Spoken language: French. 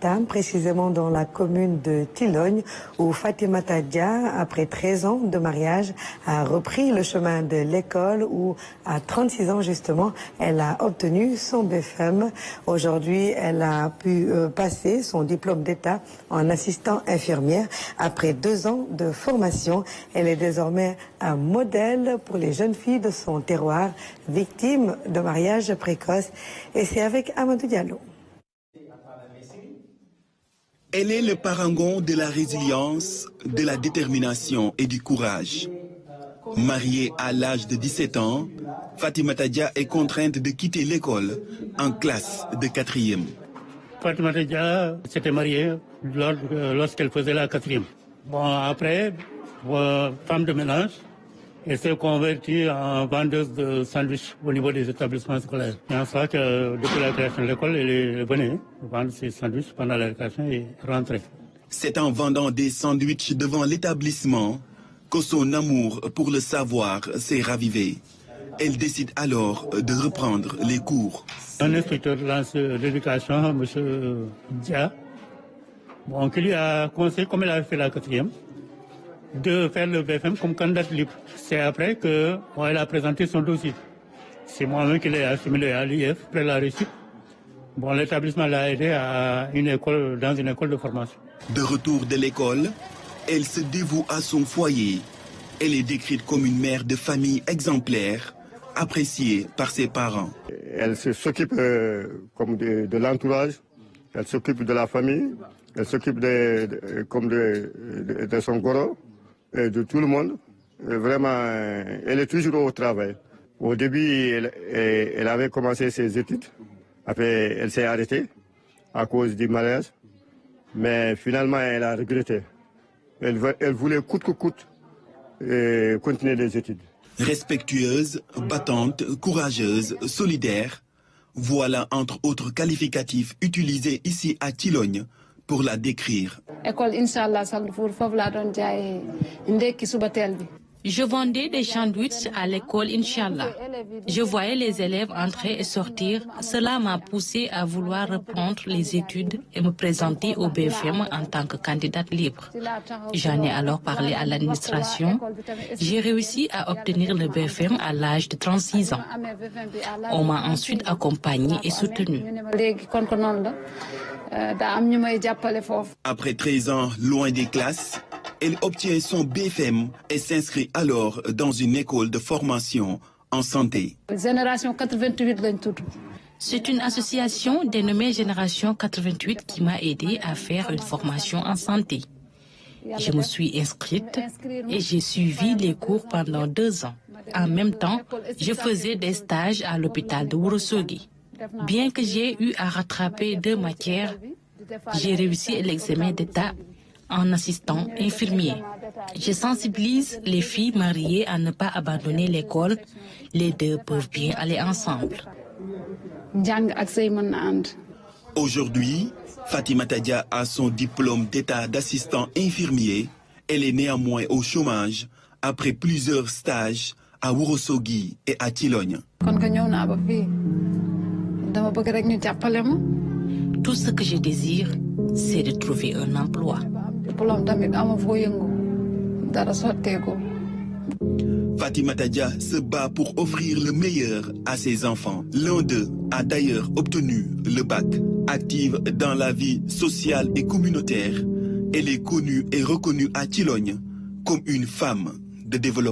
Matam, précisément dans la commune de Tilogne, où Fatimata Dia, après 13 ans de mariage, a repris le chemin de l'école où, à 36 ans justement, elle a obtenu son BFM. Aujourd'hui, elle a pu passer son diplôme d'État en assistant infirmière. Après 2 ans de formation, elle est désormais un modèle pour les jeunes filles de son terroir, victimes de mariage précoce. Et c'est avec Amadou Diallo. Elle est le parangon de la résilience, de la détermination et du courage. Mariée à l'âge de 17 ans, Fatimata Dia est contrainte de quitter l'école en classe de 4e. Fatimata Dia s'était mariée lorsqu'elle faisait la 4e. Bon, après, femme de ménage, elle s'est convertie en vendeuse de sandwichs au niveau des établissements scolaires. C'est en ça que depuis la création de l'école, elle venait vendre ses sandwichs pendant la création et rentrer. C'est en vendant des sandwichs devant l'établissement que son amour pour le savoir s'est ravivé. Elle décide alors de reprendre les cours. Un instructeur de l'éducation, M. Dia, qui lui a conseillé, comme elle avait fait la 4e, de faire le BFM comme candidate libre. C'est après qu'elle a présenté son dossier. C'est moi-même qui l'ai assimilé à l'IF après la réussite. L'établissement l'a aidé dans une école de formation. De retour de l'école, elle se dévoue à son foyer. Elle est décrite comme une mère de famille exemplaire, appréciée par ses parents. Elle s'occupe comme de l'entourage, elle s'occupe de la famille, elle s'occupe de son goro, et de tout le monde. Et vraiment, elle est toujours au travail. Au début, elle avait commencé ses études. Après, elle s'est arrêtée à cause du mariage. Mais finalement, elle a regretté. Elle voulait coûte que coûte continuer les études. Respectueuse, battante, courageuse, solidaire. Voilà entre autres qualificatifs utilisés ici à Tilogne pour la décrire. Je vendais des sandwichs à l'école, Inch'Allah. Je voyais les élèves entrer et sortir. Cela m'a poussé à vouloir reprendre les études et me présenter au BFM en tant que candidate libre. J'en ai alors parlé à l'administration. J'ai réussi à obtenir le BFM à l'âge de 36 ans. On m'a ensuite accompagnée et soutenue. Après 13 ans loin des classes, elle obtient son BFM et s'inscrit alors dans une école de formation en santé. C'est une association dénommée Génération 88 qui m'a aidé à faire une formation en santé. Je me suis inscrite et j'ai suivi les cours pendant 2 ans. En même temps, je faisais des stages à l'hôpital de Ourossogui. Bien que j'ai eu à rattraper 2 matières, j'ai réussi l'examen d'État en assistant infirmier. Je sensibilise les filles mariées à ne pas abandonner l'école. Les deux peuvent bien aller ensemble. Aujourd'hui, Fatimata Dia a son diplôme d'État d'assistant infirmier. Elle est néanmoins au chômage après plusieurs stages à Ourossogui et à Tilogne. Tout ce que je désire, c'est de trouver un emploi. Fatimata Dia se bat pour offrir le meilleur à ses enfants. L'un d'eux a d'ailleurs obtenu le bac. Active dans la vie sociale et communautaire, elle est connue et reconnue à Tilogne comme une femme de développement.